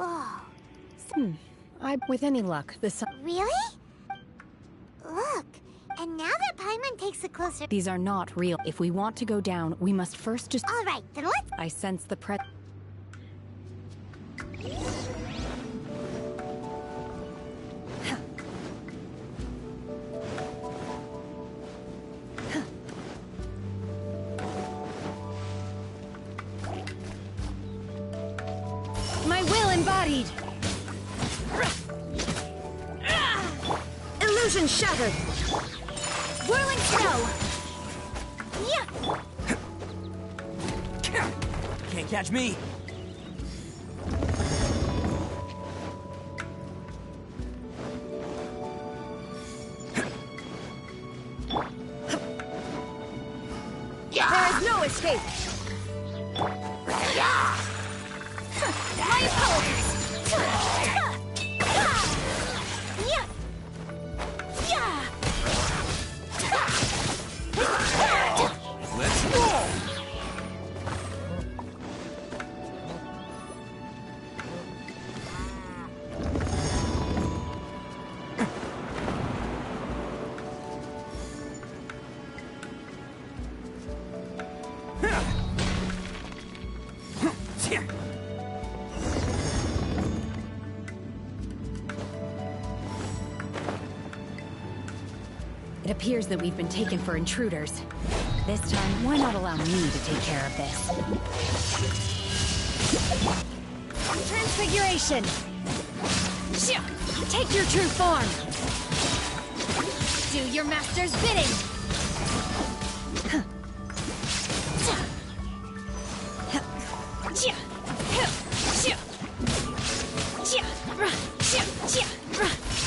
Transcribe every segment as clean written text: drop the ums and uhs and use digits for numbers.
Oh. With any luck, the sun... Really? Look, and now that Paimon takes a closer... These are not real. If we want to go down, we must first just... All right, then let's... I sense the My will embodied! Illusion shattered! Whirling snow! Yeah! Can't catch me! There is no escape! My apologies! Let's roll! It appears that we've been taken for intruders. This time, why not allow me to take care of this? Transfiguration! Take your true form! Do your master's bidding!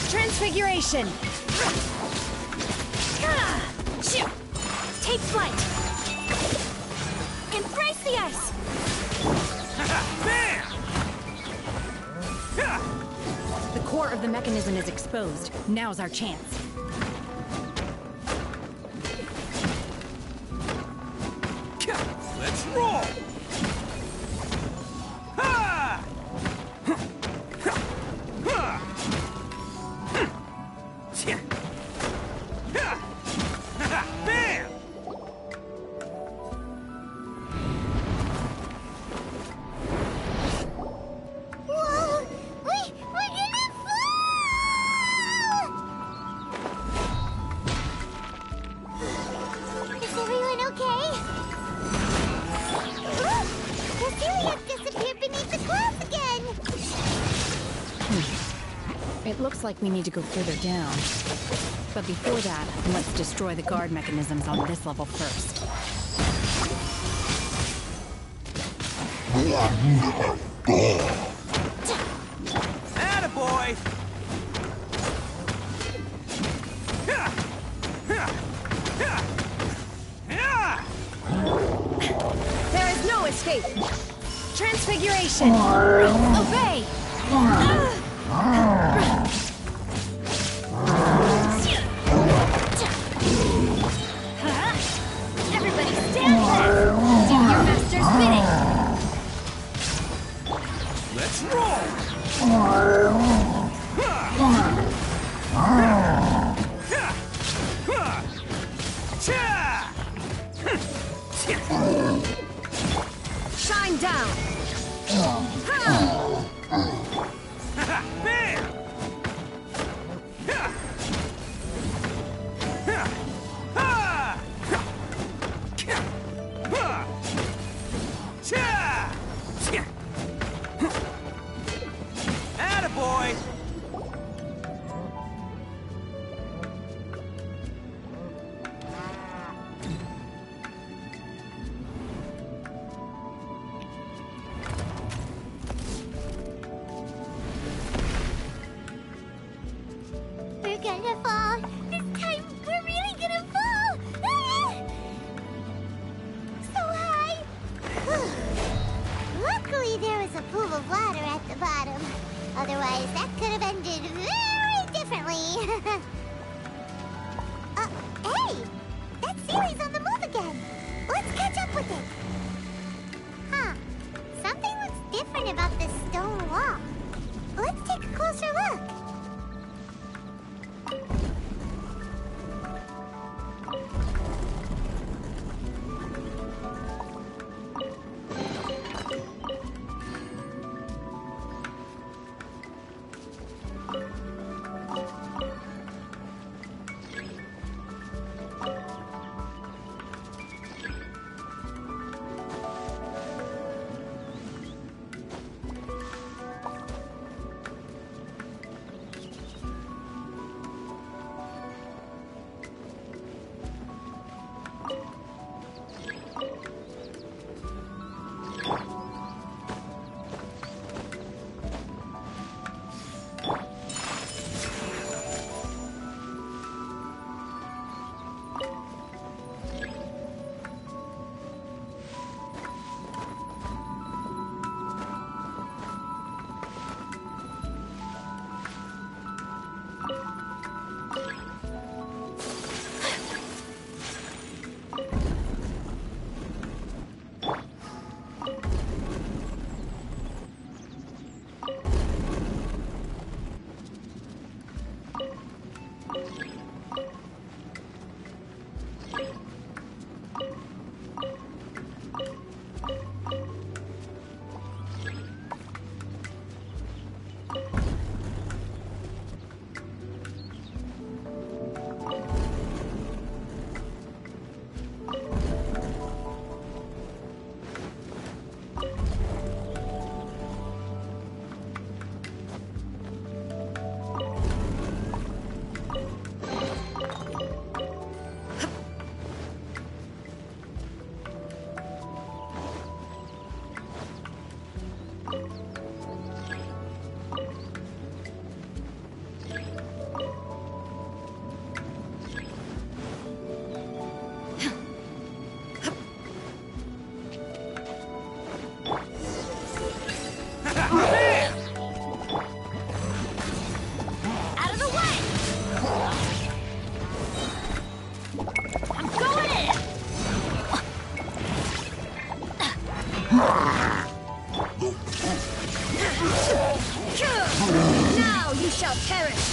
Transfiguration! Take flight! Embrace the ice! The core of the mechanism is exposed. Now's our chance. Let's roll! It looks like we need to go further down. But before that, let's destroy the guard mechanisms on this level first. Attaboy! There is no escape! Transfiguration! Obey! Everybody stand back! Do your master's bidding! Let's roll! Shine down! Attaboy! We're gonna fall. This time, we're really gonna fall. Ah! So high. Luckily, there was a pool of water at the bottom. Otherwise, that could have ended very differently. Hey! That Sealy's on the move again. Let's catch up with it. Huh. Something looks different about this stone wall. Now you shall perish!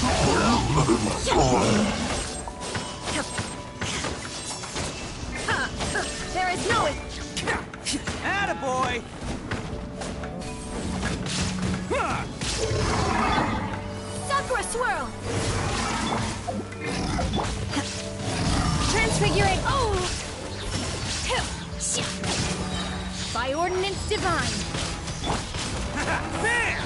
There is no... Attaboy! Sakura swirl! Transfigurate... Oh! By ordinance divine! There!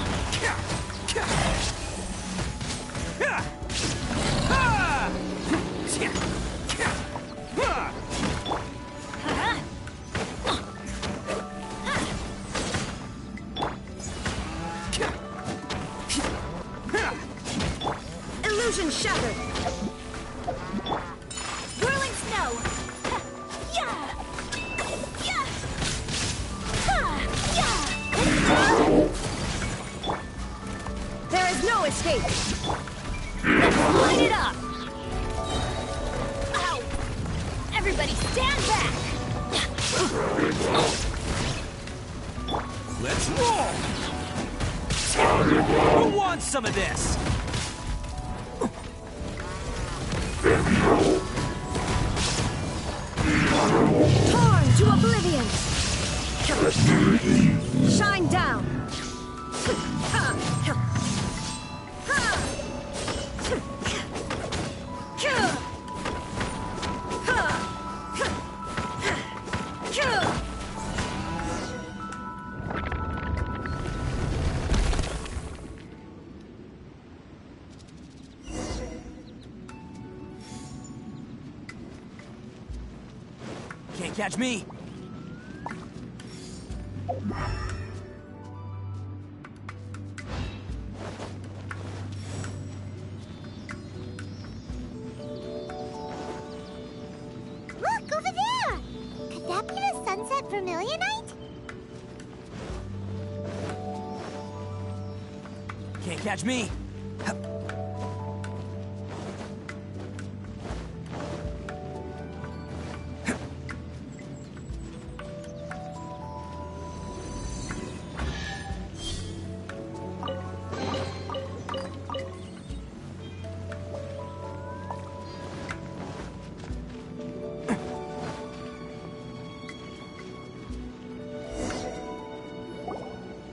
Illusion shattered! Whirling snow! Yeah! Yeah! Yeah! There is no escape! Let's light it up! Ow! Everybody stand back! Let's roll! Who wants some of this? Torn to oblivion! Shine down! Can't catch me! Look, over there! Could that be the Sunset Vermilionite? Can't catch me!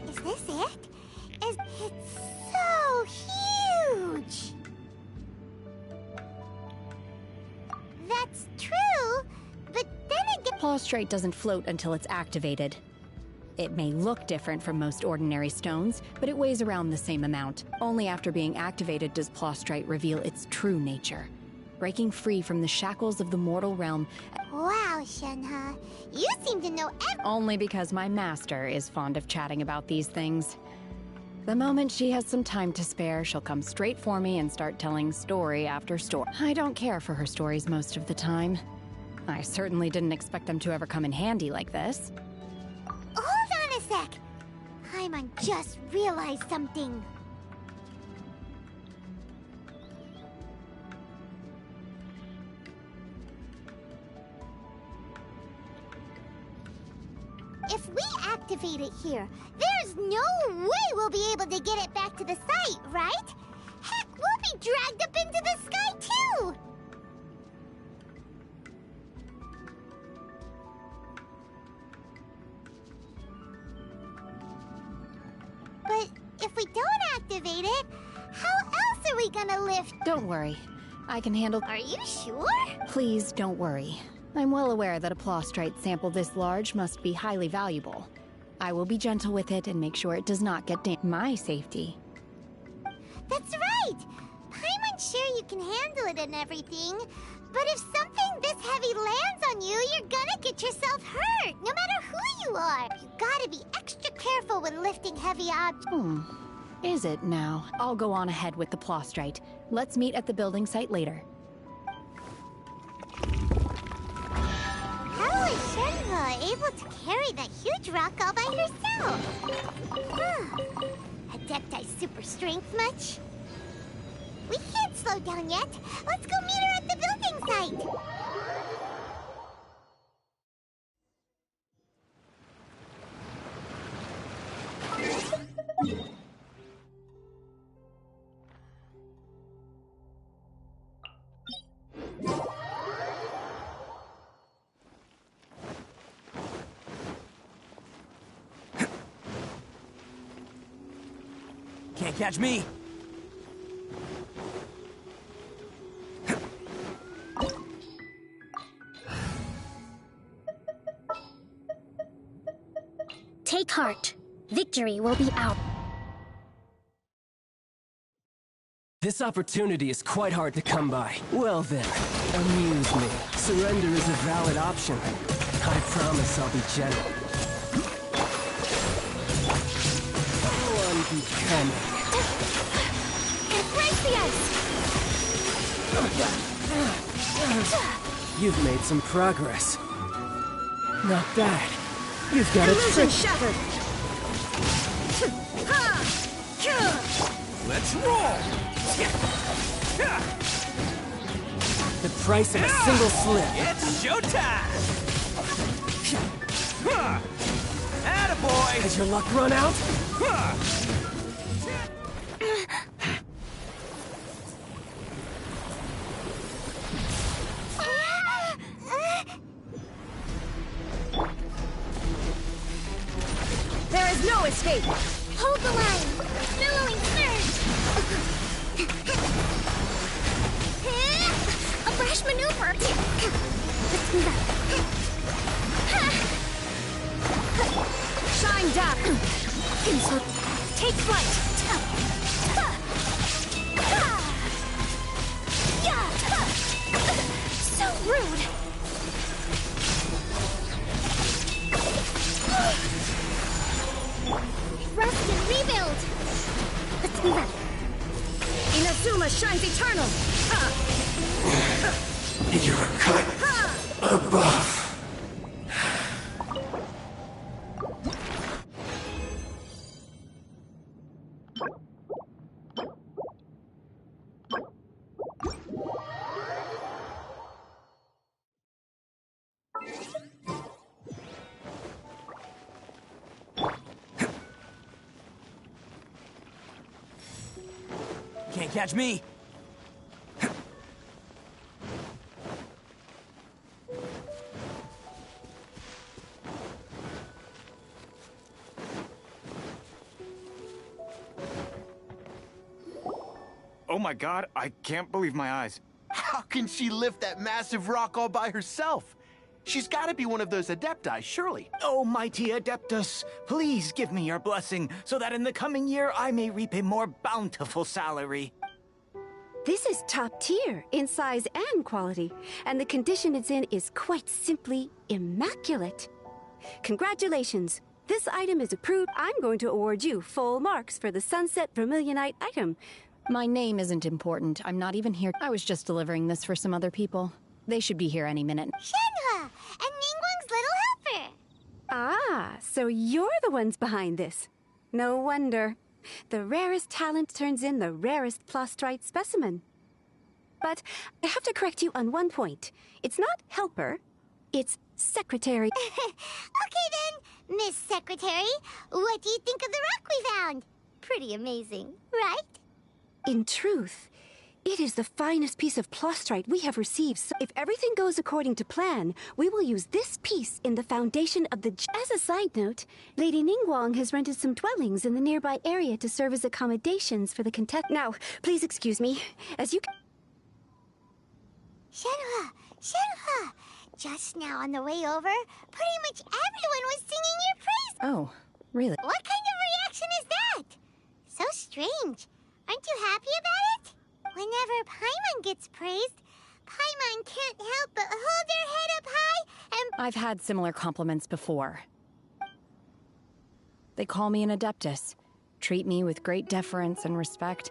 Is this it? It's so huge! That's true, but then again... Plaustrate doesn't float until it's activated. It may look different from most ordinary stones, but it weighs around the same amount. Only after being activated does Plaustrate reveal its true nature, breaking free from the shackles of the mortal realm. Wow, Shenhe, you seem to know Only because my master is fond of chatting about these things. The moment she has some time to spare, she'll come straight for me and start telling story after story. I don't care for her stories most of the time. I certainly didn't expect them to ever come in handy like this. Hold on a sec! Paimon just realized something. If we activate it here, there's no way we'll be able to get it back to the site, right? Heck, we'll be dragged up into the sky too! But if we don't activate it, how else are we gonna lift? Don't worry. I can handle... Are you sure? Please don't worry. I'm well aware that a Plaustrate sample this large must be highly valuable. I will be gentle with it and make sure it does not get my safety. That's right! Paimon's sure you can handle it and everything, but if something this heavy lands on you, you're gonna get yourself hurt, no matter who you are. You gotta be extra careful when lifting heavy objects. Is it now? I'll go on ahead with the Plaustrate. Let's meet at the building site later. How is Shenhe able to carry that huge rock all by herself? Adepti super strength much? We can't slow down yet. Let's go meet her at the building site. Can't catch me! Take heart. Victory will be ours. This opportunity is quite hard to come by. Well then, amuse me. Surrender is a valid option. I promise I'll be gentle. Unbecoming. Break the ice! You've made some progress. Not bad. You've got a Illusion trick. shattered! Let's roll! The price of a single slip. It's showtime! Attaboy! Has your luck run out? There is no escape! Hold the line! Billowing surge! A brash maneuver! Shine down! Take flight! So rude! Rest and rebuild! Inazuma shines eternal! You're a cut above. Can't catch me! Oh my god, I can't believe my eyes. How can she lift that massive rock all by herself? She's got to be one of those Adepti, surely. Oh, mighty Adeptus, please give me your blessing so that in the coming year I may reap a more bountiful salary. This is top tier in size and quality, and the condition it's in is quite simply immaculate. Congratulations! This item is approved. I'm going to award you full marks for the Sunset Vermilionite item. My name isn't important. I'm not even here. I was just delivering this for some other people. They should be here any minute. Shenhua and Ningguang's little helper. Ah, so you're the ones behind this. No wonder. The rarest talent turns in the rarest plastrite specimen. But I have to correct you on one point. It's not helper, it's secretary. Okay then, Miss Secretary, what do you think of the rock we found? Pretty amazing, right? In truth, it is the finest piece of plastrite we have received. So if everything goes according to plan, we will use this piece in the foundation of the... As a side note, Lady Ningguang has rented some dwellings in the nearby area to serve as accommodations for the contest. Now, please excuse me, as you... Shenhua, just now on the way over, pretty much everyone was singing your praise. Oh, really? What kind of reaction is that? So strange. Aren't you happy about it? Whenever Paimon gets praised, Paimon can't help but hold her head up high and... I've had similar compliments before. They call me an Adeptus, treat me with great deference and respect,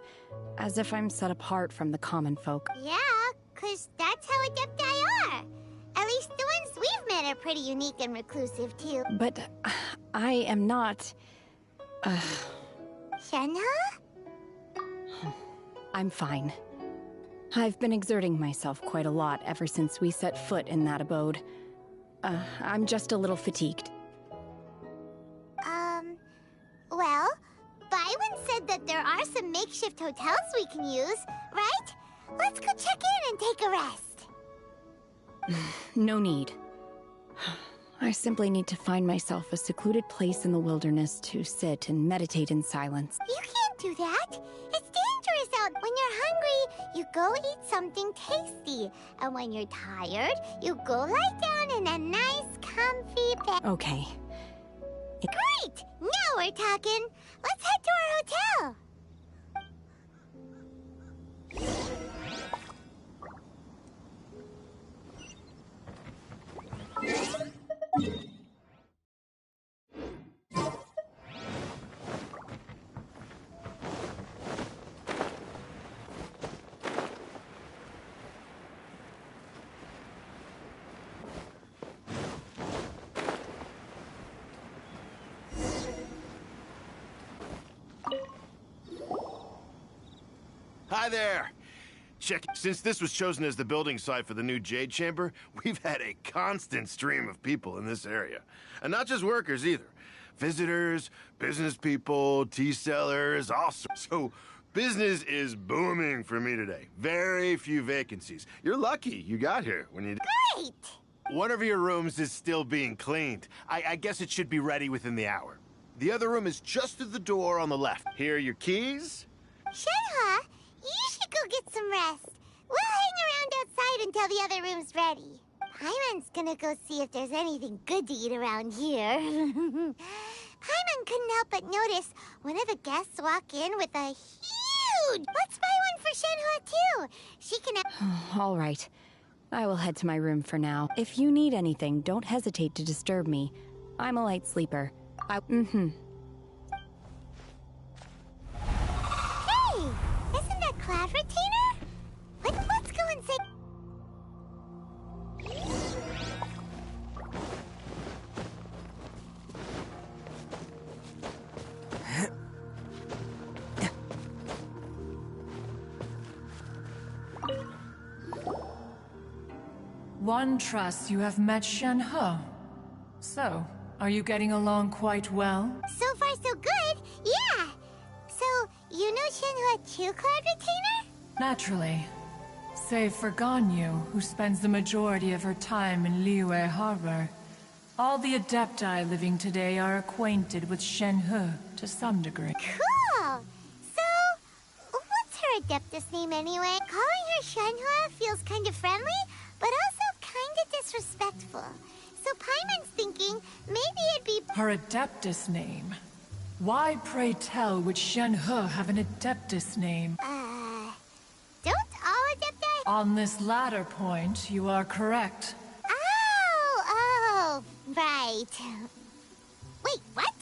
as if I'm set apart from the common folk. Yeah, 'cause that's how Adepti are. At least the ones we've met are pretty unique and reclusive, too. But I am not... Shenhua? I'm fine. I've been exerting myself quite a lot ever since we set foot in that abode. I'm just a little fatigued. Well, Byron said that there are some makeshift hotels we can use, right? Let's go check in and take a rest. No need. I simply need to find myself a secluded place in the wilderness to sit and meditate in silence. You can't do that. It's dangerous out. When you're hungry, you go eat something tasty. And when you're tired, you go lie down in a nice, comfy bed. Okay. Great! Now we're talking. Let's head to our hotel. Hi there. Check. Since this was chosen as the building site for the new Jade Chamber, we've had a constant stream of people in this area. And not just workers either. Visitors, business people, tea sellers, all sorts. So business is booming for me today. Very few vacancies. You're lucky you got here when you did. Great! One of your rooms is still being cleaned. I guess it should be ready within the hour. The other room is just through the door on the left. Here are your keys. Shenhua, you should go get some rest. We'll hang around outside until the other room's ready. Paimon's gonna go see if there's anything good to eat around here. Paimon couldn't help but notice one of the guests walk in with a huge... Let's buy one for Shenhua, too. She can have... All right. I will head to my room for now. If you need anything, don't hesitate to disturb me. I'm a light sleeper. Hey, isn't that Cloud Retainer? Let's go and say... One trusts you have met Shenhe. So, are you getting along quite well? So far, so good. Yeah. So, you know Shenhua too, Cloud Retainer? Naturally. Save for Ganyu, who spends the majority of her time in Liyue Harbor. All the Adepti living today are acquainted with Shenhe to some degree. Cool. So, what's her Adeptus name anyway? Calling her Shenhua feels kind of friendly, but also kind of disrespectful. So Paimon's thinking maybe it'd be... Her Adeptus name? Why, pray tell, would Shenhe have an Adeptus name? Don't all Adepti... On this latter point, you are correct. Oh, right. Wait, what?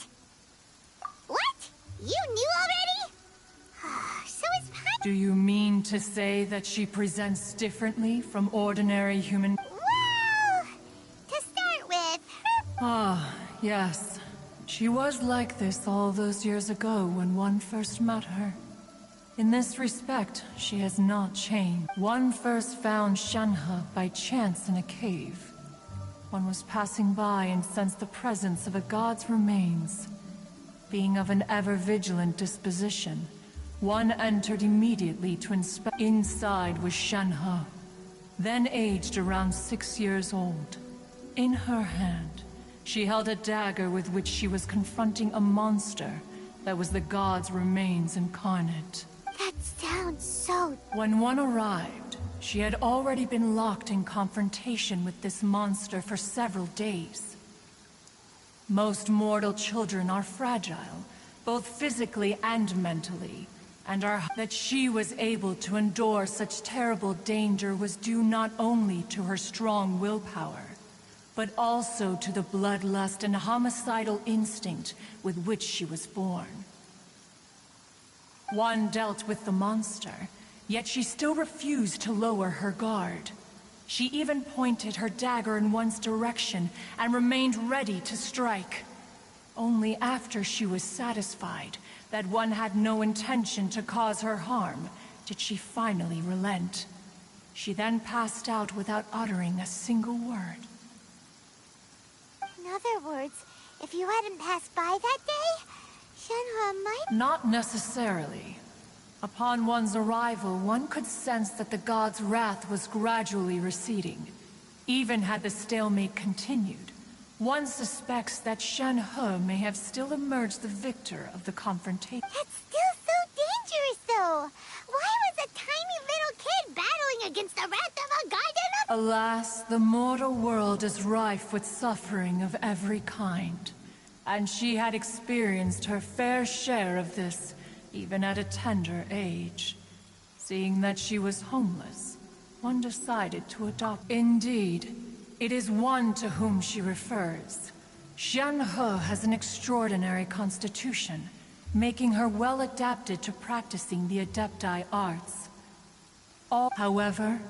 What? You knew already? So is Paimon... Do you mean to say that she presents differently from ordinary human... Well, to start with, her... Ah, yes. She was like this all those years ago when one first met her. In this respect, she has not changed. One first found Shenhe by chance in a cave. One was passing by and sensed the presence of a god's remains. Being of an ever-vigilant disposition, one entered immediately to inspect. Inside was Shenhe, then aged around 6 years old. In her hand, she held a dagger with which she was confronting a monster that was the god's remains incarnate. That sounds so... When one arrived, she had already been locked in confrontation with this monster for several days. Most mortal children are fragile, both physically and mentally, and that she was able to endure such terrible danger was due not only to her strong willpower, but also to the bloodlust and homicidal instinct with which she was born. One dealt with the monster, yet she still refused to lower her guard. She even pointed her dagger in one's direction and remained ready to strike. Only after she was satisfied that one had no intention to cause her harm did she finally relent. She then passed out without uttering a single word. In other words, if you hadn't passed by that day, Shenhua might... Not necessarily. Upon one's arrival, one could sense that the god's wrath was gradually receding. Even had the stalemate continued, one suspects that Shenhe may have still emerged the victor of the confrontation. That's still so Why was a tiny little kid battling against the wrath of a guardian of— Alas, the mortal world is rife with suffering of every kind. And she had experienced her fair share of this, even at a tender age. Seeing that she was homeless, one decided to adopt. Indeed, it is one to whom she refers. Xianhe has an extraordinary constitution, making her well adapted to practicing the Adepti arts. However,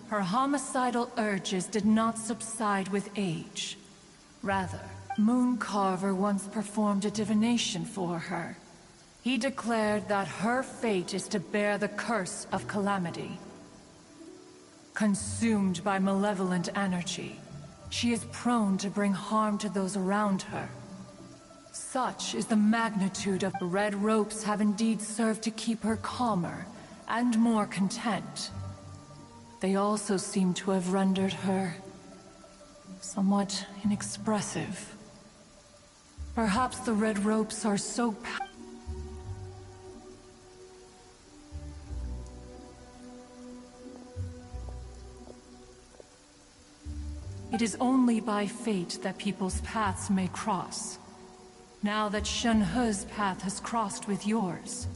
her homicidal urges did not subside with age. Rather, Mooncarver once performed a divination for her. He declared that her fate is to bear the curse of calamity. Consumed by malevolent energy, she is prone to bring harm to those around her. Such is the magnitude of the red ropes have indeed served to keep her calmer and more content. They also seem to have rendered her somewhat inexpressive. Perhaps the red ropes are so It is only by fate that people's paths may cross. Now that Xianhe's path has crossed with yours,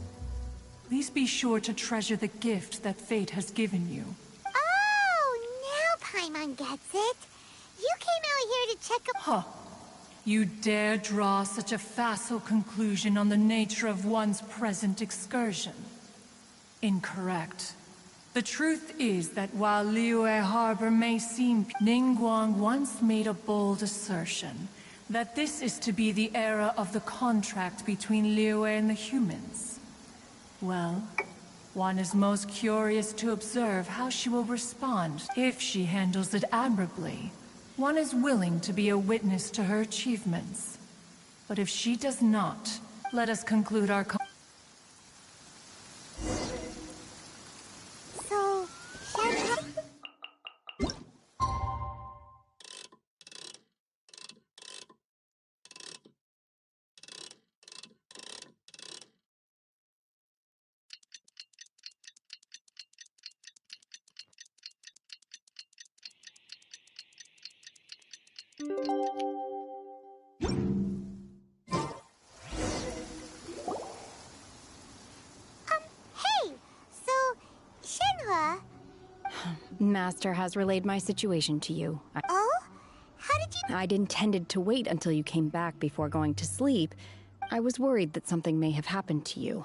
please be sure to treasure the gift that fate has given you. Oh, now Paimon gets it. You came out here to check up— Huh. You dare draw such a facile conclusion on the nature of one's present excursion? Incorrect. The truth is that while Liyue Harbor may seem— Ningguang once made a bold assertion that this is to be the era of the contract between Liyue and the humans. Well, one is most curious to observe how she will respond. If she handles it admirably, one is willing to be a witness to her achievements. But if she does not, let us conclude our So, Xianhe— Hey! So, Xianhe— Master has relayed my situation to you. Oh? How did you— I'd intended to wait until you came back before going to sleep. I was worried that something may have happened to you.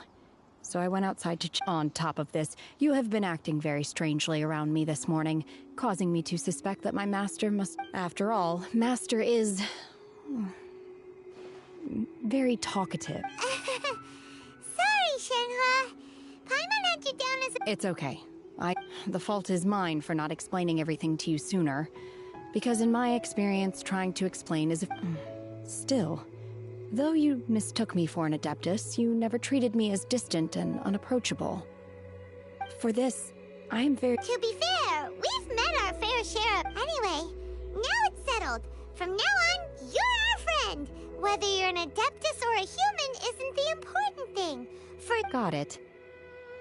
So I went outside to On top of this, you have been acting very strangely around me this morning, causing me to suspect that my master must— After all, Master is very talkative. Sorry, Xianhe. Paimon had you down as— It's okay. The fault is mine for not explaining everything to you sooner. Because in my experience, trying to explain is— Still, though you mistook me for an Adeptus, you never treated me as distant and unapproachable. For this, I am very— To be fair, we've met our fair share of— Anyway, now it's settled. From now on, you're our friend. Whether you're an Adeptus or a human isn't the important thing. Got it.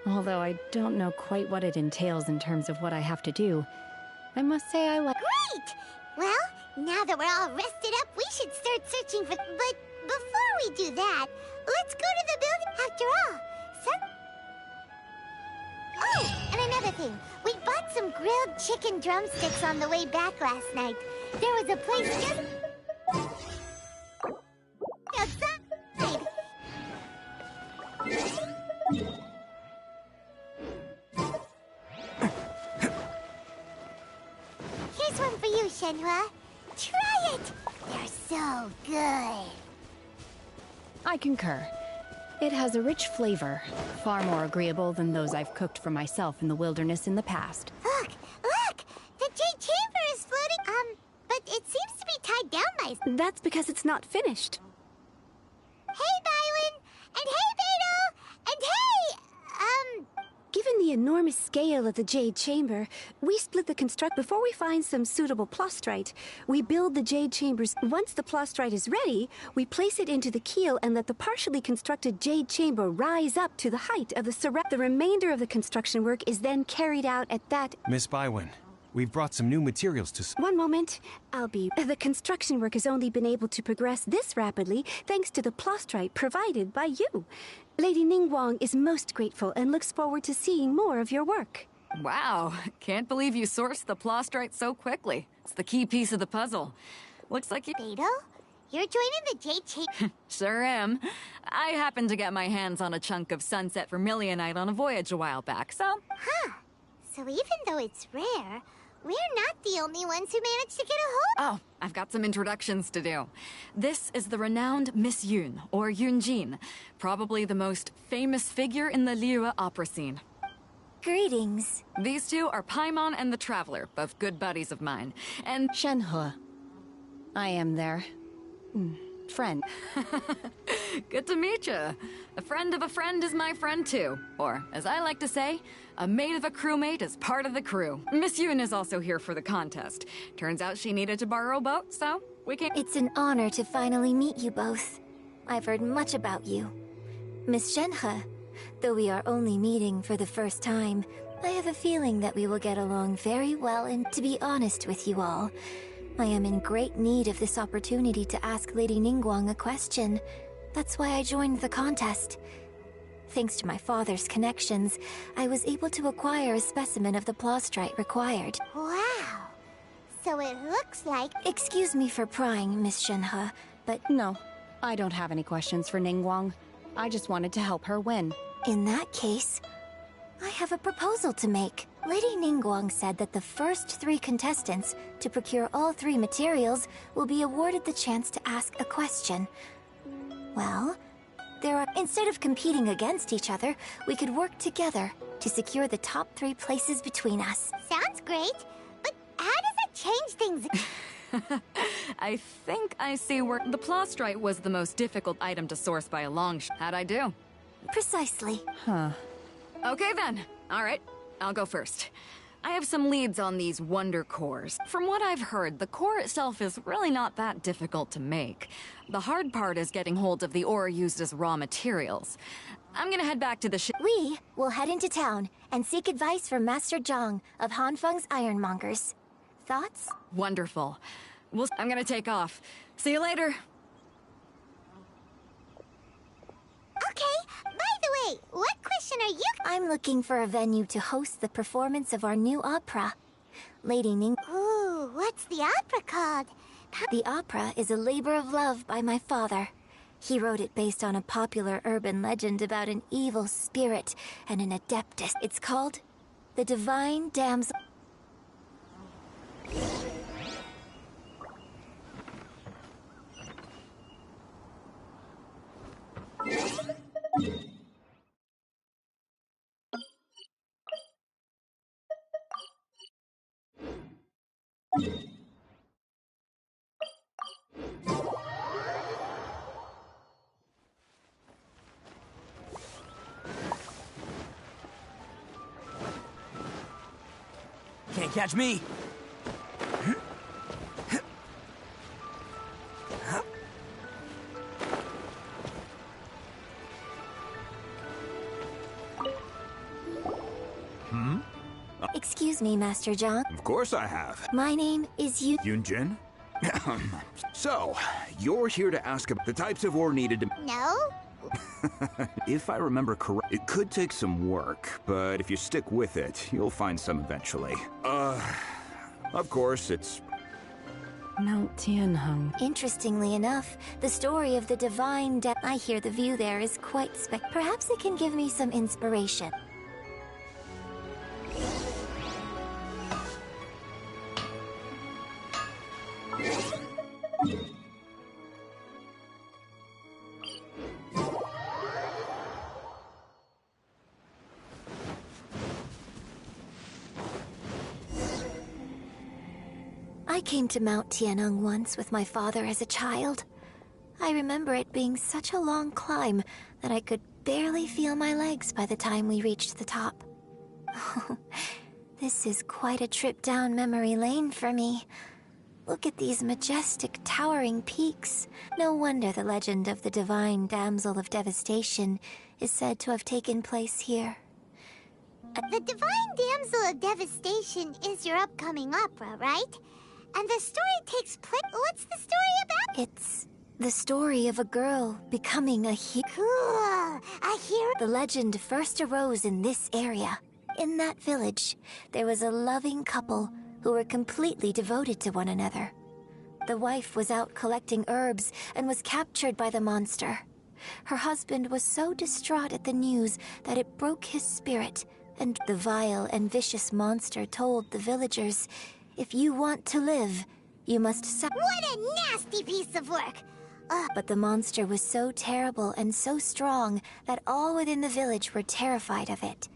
Although I don't know quite what it entails in terms of what I have to do. I must say I like— Great! Well, now that we're all rested up, we should start searching for— But before we do that, let's go to the building. After all, Oh, and another thing. We bought some grilled chicken drumsticks on the way back last night. There was a place just outside. Here's one for you, Shenhua. Try it! They're so good. I concur. It has a rich flavor, far more agreeable than those I've cooked for myself in the wilderness in the past. Look! Look! The Jade Chamber is floating, but it seems to be tied down by— That's because it's not finished. Hey, Bywin! And hey, Beto! And hey, Given the the enormous scale of the Jade Chamber, we split the construct before we find some suitable plastrite. We build the Jade Chambers. Once the plastrite is ready, we place it into the keel and let the partially constructed Jade Chamber rise up to the height of the The remainder of the construction work is then carried out at that... Miss Bywin, we've brought some new materials to... One moment. The construction work has only been able to progress this rapidly thanks to the plastrite provided by you. Lady Ningguang is most grateful and looks forward to seeing more of your work. Wow, can't believe you sourced the plastrite so quickly. It's the key piece of the puzzle. Looks like you... Beto? You're joining the Jade Chamber? Sure am. I happened to get my hands on a chunk of sunset vermilionite on a voyage a while back, so... Huh. So even though it's rare, we're not the only ones who managed to get a hold... Oh, I've got some introductions to do. This is the renowned Miss Yun, or Yunjin, probably the most famous figure in the Liyue opera scene. Greetings. These two are Paimon and the Traveler, both good buddies of mine. And Shenhe. I am their... friend. Good to meet you. A friend of a friend is my friend too. Or, as I like to say, a mate of a crewmate is part of the crew. Miss Yun is also here for the contest. Turns out she needed to borrow a boat, so we came... It's an honor to finally meet you both. I've heard much about you. Miss Shenhe, though we are only meeting for the first time, I have a feeling that we will get along very well, and to be honest with you all, I am in great need of this opportunity to ask Lady Ningguang a question. That's why I joined the contest. Thanks to my father's connections, I was able to acquire a specimen of the plastrite required. Wow. So it looks like... Excuse me for prying, Miss Shenhe, but... No, I don't have any questions for Ningguang. I just wanted to help her win. In that case, I have a proposal to make. Lady Ningguang said that the first 3 contestants to procure all 3 materials will be awarded the chance to ask a question. Well, instead of competing against each other, we could work together to secure the top 3 places between us. Sounds great, but how does it change things? I think I see where the plastrite was the most difficult item to source by a long shot. How'd I do? Precisely. Huh. Okay then. All right, I'll go first. I have some leads on these wonder cores. From what I've heard, the core itself is really not that difficult to make. The hard part is getting hold of the ore used as raw materials. I'm gonna head back to the ship. We will head into town and seek advice from Master Zhang of Hanfeng's Ironmongers. Thoughts? Wonderful. I'm gonna take off. See you later. Okay, by the way, what question are you... I'm looking for a venue to host the performance of our new opera. Lady Ning... Ooh, what's the opera called? The opera is a labor of love by my father. He wrote it based on a popular urban legend about an evil spirit and an adeptus. It's called The Divine Damsel... Can't catch me. Excuse me, Master Zhang. Of course I have. My name is Yunjin? So, you're here to ask about the types of ore needed to... No? If I remember correct, it could take some work, but if you stick with it, you'll find some eventually. Of course, it's... Mount Tianheng. Interestingly enough, the story of the divine I hear the view there is quite Perhaps it can give me some inspiration. I came to Mount Tianheng once with my father as a child. I remember it being such a long climb that I could barely feel my legs by the time we reached the top. This is quite a trip down memory lane for me. Look at these majestic, towering peaks. No wonder the legend of the divine damsel of devastation is said to have taken place here. The Divine Damsel of Devastation is your upcoming opera, right? And the story takes place... What's the story about? It's the story of a girl becoming a hero. Cool. A hero? The legend first arose in this area. In that village, there was a loving couple who were completely devoted to one another. The wife was out collecting herbs and was captured by the monster. Her husband was so distraught at the news that it broke his spirit, and the vile and vicious monster told the villagers, "If you want to live, you must What a nasty piece of work! But the monster was so terrible and so strong that all within the village were terrified of it.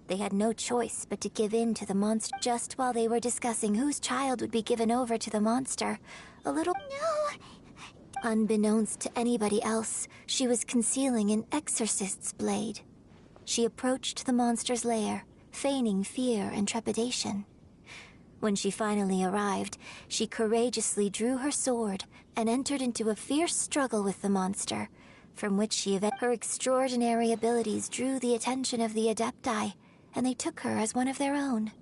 They had no choice but to give in to the monster. Just while they were discussing whose child would be given over to the monster, a little... No! Unbeknownst to anybody else, she was concealing an exorcist's blade. She approached the monster's lair, feigning fear and trepidation. When she finally arrived, she courageously drew her sword and entered into a fierce struggle with the monster, from which her extraordinary abilities drew the attention of the Adepti, and they took her as one of their own.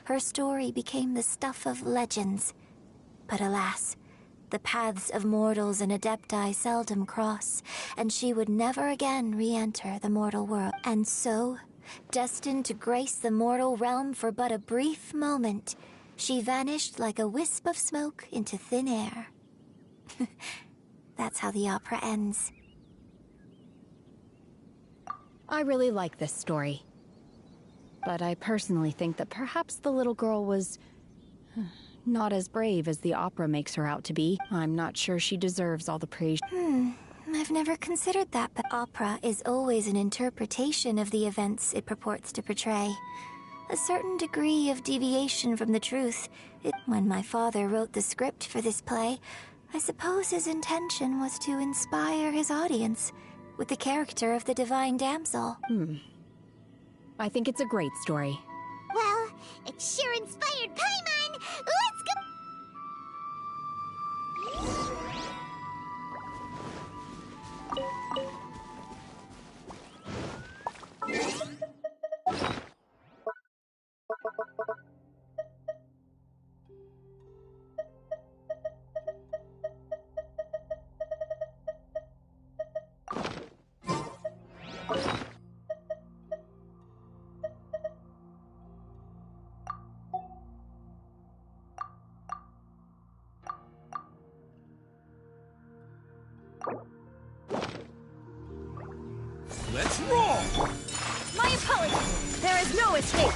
Her story became the stuff of legends. But alas, the paths of mortals and Adepti seldom cross, and she would never again re-enter the mortal world. And so, destined to grace the mortal realm for but a brief moment, she vanished like a wisp of smoke into thin air. That's how the opera ends. I really like this story. But I personally think that perhaps the little girl was not as brave as the opera makes her out to be. I'm not sure she deserves all the praise. I've never considered that, but opera is always an interpretation of the events it purports to portray. A certain degree of deviation from the truth. When my father wrote the script for this play, I suppose his intention was to inspire his audience with the character of the Divine Damsel. I think it's a great story. Well, it sure inspired Paimon! Let's go! Let's roll! My apologies! There is no escape!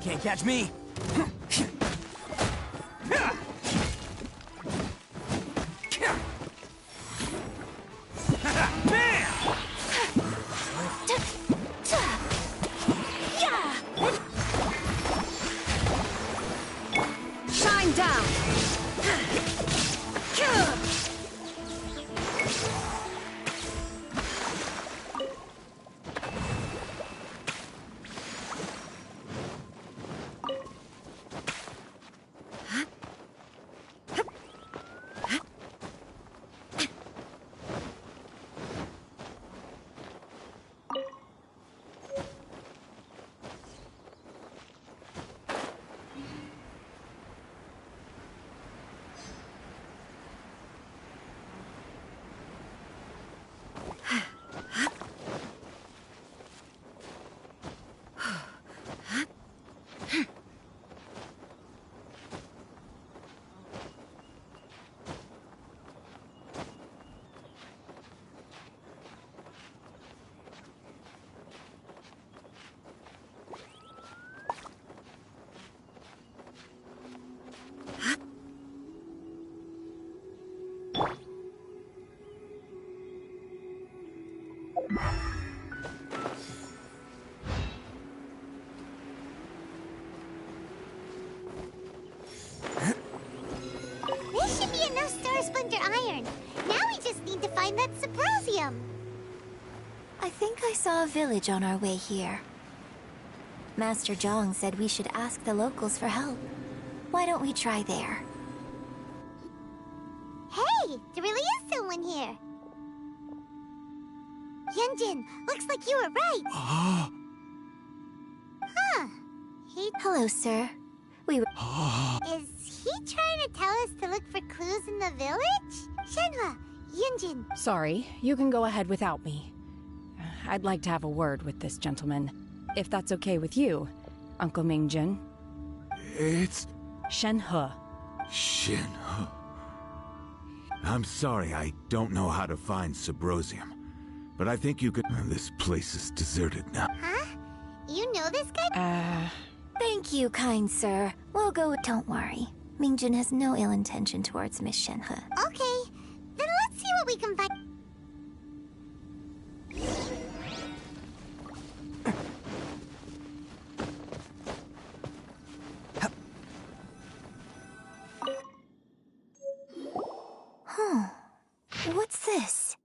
Can't catch me! Shine down! under iron. Now we just need to find that Symposium. I think I saw a village on our way here. Master Zhang said we should ask the locals for help. Why don't we try there? Hey, there really is someone here. Yunjin, looks like you were right. Huh. Hello, sir. We were... Is he trying to tell us to look for clues in the village? Shenhua, Yunjin. Sorry, you can go ahead without me. I'd like to have a word with this gentleman. If that's okay with you, Uncle Mingjin. It's... Shenhe. Shenhe. I'm sorry, I don't know how to find Symposium. But I think you could... This place is deserted now. Huh? You know this guy? Thank you, kind sir. We'll go... Don't worry. Mingjin has no ill intention towards Miss Shenhe. Okay, then let's see what we can find. Huh. What's this?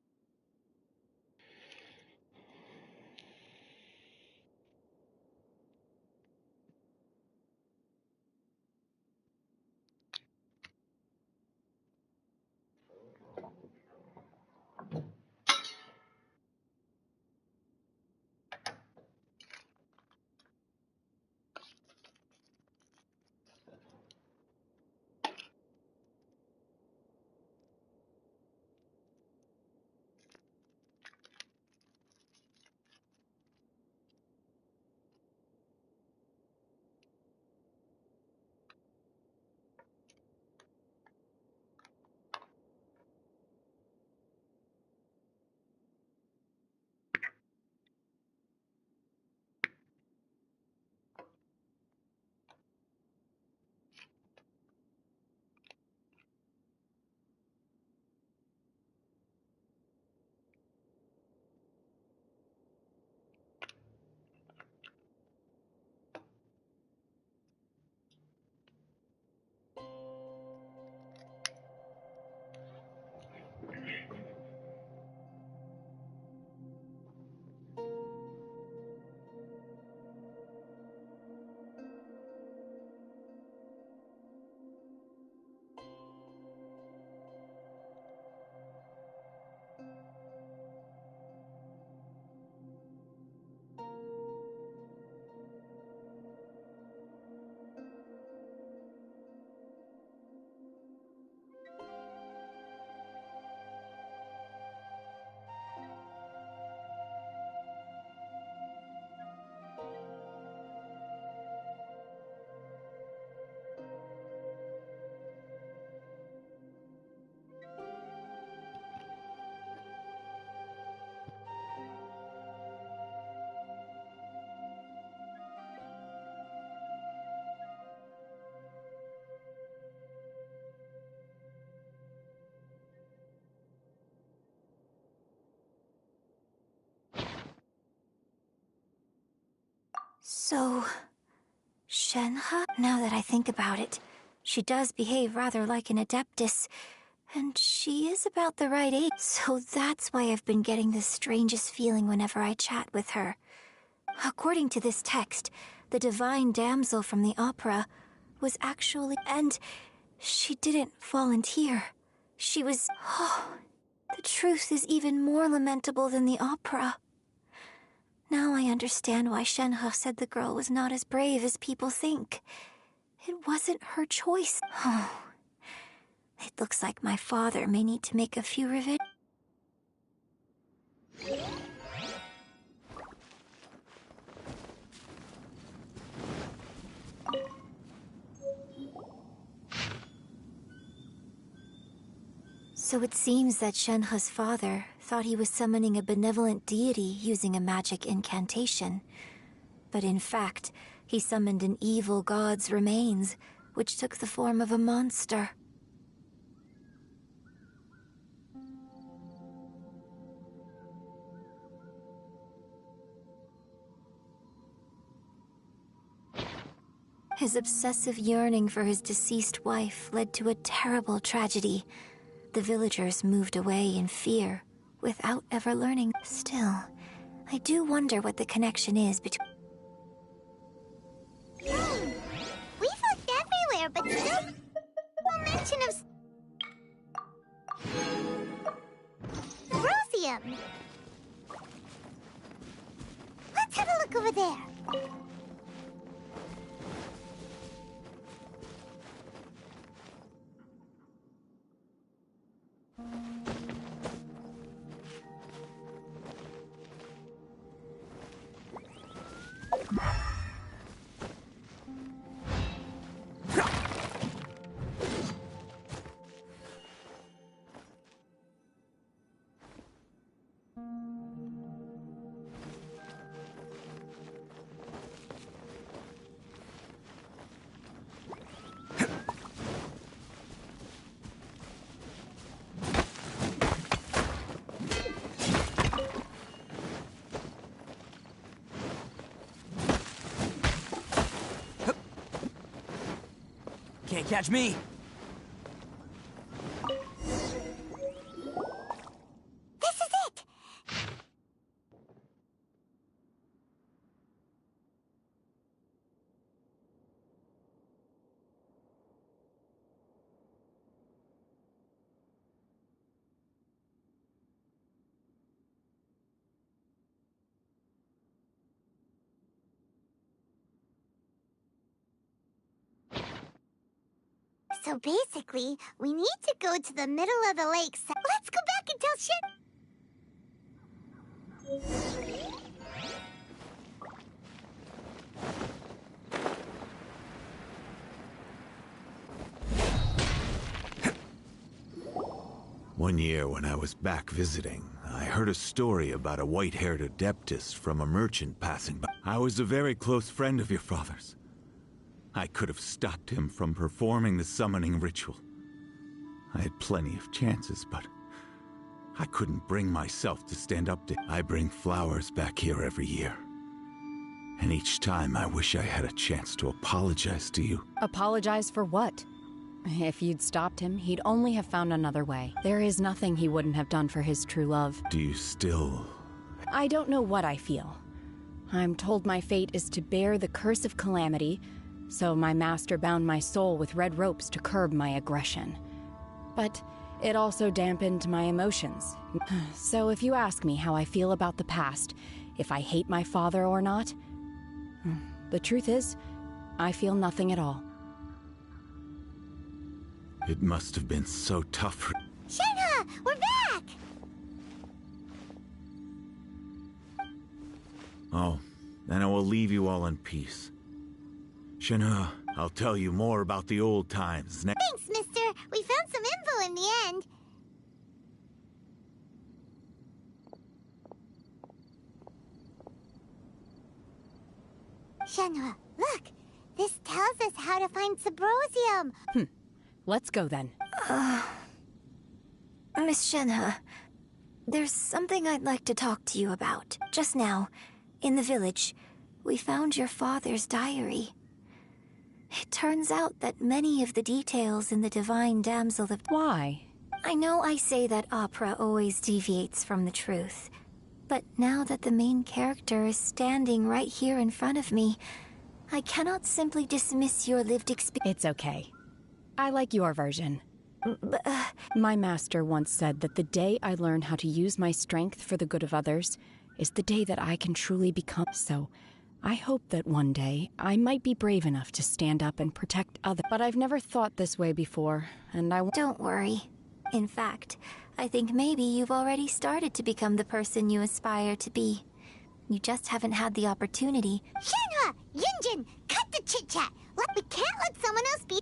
So... Shenhe? Now that I think about it, she does behave rather like an Adeptus. And she is about the right age, so that's why I've been getting the strangest feeling whenever I chat with her. According to this text, the divine damsel from the opera was actually... And she didn't volunteer. She was... Oh, the truth is even more lamentable than the opera. Now I understand why Shenhe said the girl was not as brave as people think. It wasn't her choice. Oh, it looks like my father may need to make a few revisions. So it seems that Shenhe's father thought he was summoning a benevolent deity using a magic incantation. But in fact, he summoned an evil god's remains, which took the form of a monster. His obsessive yearning for his deceased wife led to a terrible tragedy, The villagers moved away in fear, without ever learning. Still, I do wonder what the connection is between... We've looked everywhere, but still no mention of Rosium. Let's have a look over there. Can't catch me! This is it! So basically, we need to go to the middle of the lake. Let's go back and tell One year when I was back visiting, I heard a story about a white-haired adeptus from a merchant passing by. I was a very close friend of your father's. I could have stopped him from performing the summoning ritual. I had plenty of chances, but I couldn't bring myself to stand up to... I bring flowers back here every year. And each time I wish I had a chance to apologize to you. Apologize for what? If you'd stopped him, he'd only have found another way. There is nothing he wouldn't have done for his true love. Do you still... I don't know what I feel. I'm told my fate is to bear the curse of calamity, so my master bound my soul with red ropes to curb my aggression. But it also dampened my emotions. So if you ask me how I feel about the past, if I hate my father or not, the truth is, I feel nothing at all. It must have been so tough for... Shenhe! We're back! Oh, then I will leave you all in peace. Shenhe, I'll tell you more about the old times next... Thanks, mister. We found some info in the end. Shenhe, look! This tells us how to find Subrosium. Let's go then. Miss Shenhe, there's something I'd like to talk to you about. Just now, in the village, we found your father's diary. It turns out that many of the details in the Divine Damsel of... Why? I know I say that opera always deviates from the truth, but now that the main character is standing right here in front of me, I cannot simply dismiss your lived experience. It's okay. I like your version. My master once said that the day I learn how to use my strength for the good of others is the day that I can truly become. So, I hope that one day I might be brave enough to stand up and protect others. But I've never thought this way before, and I... Don't worry. In fact, I think maybe you've already started to become the person you aspire to be. You just haven't had the opportunity. Shenhe! Yunjin! Cut the chit-chat! We can't let someone else be...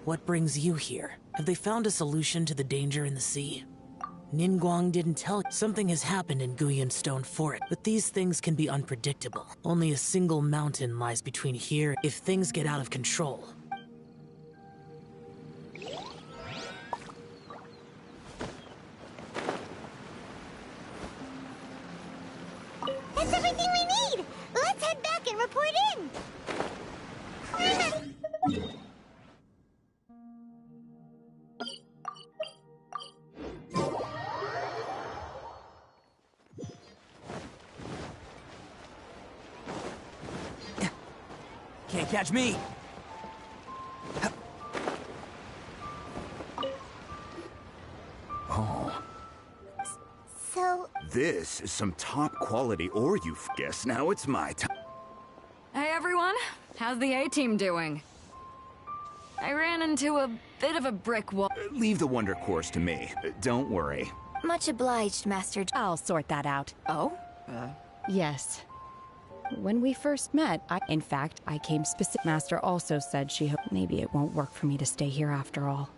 What brings you here? Have they found a solution to the danger in the sea? Ningguang didn't tell you. Something has happened in Guyan Stone Forest, but these things can be unpredictable. Only a single mountain lies between here if things get out of control. That's everything we need! Let's head back and report in! Can't catch me! Oh. So... This is some top-quality ore, you guess. Now it's my time. Hey everyone, how's the A-team doing? I ran into a bit of a brick wall. Leave the wonder course to me. Don't worry. Much obliged, Master. I'll sort that out. Oh? Yes. When we first met, in fact, I came specific. Master also said she hoped maybe it won't work for me to stay here after all.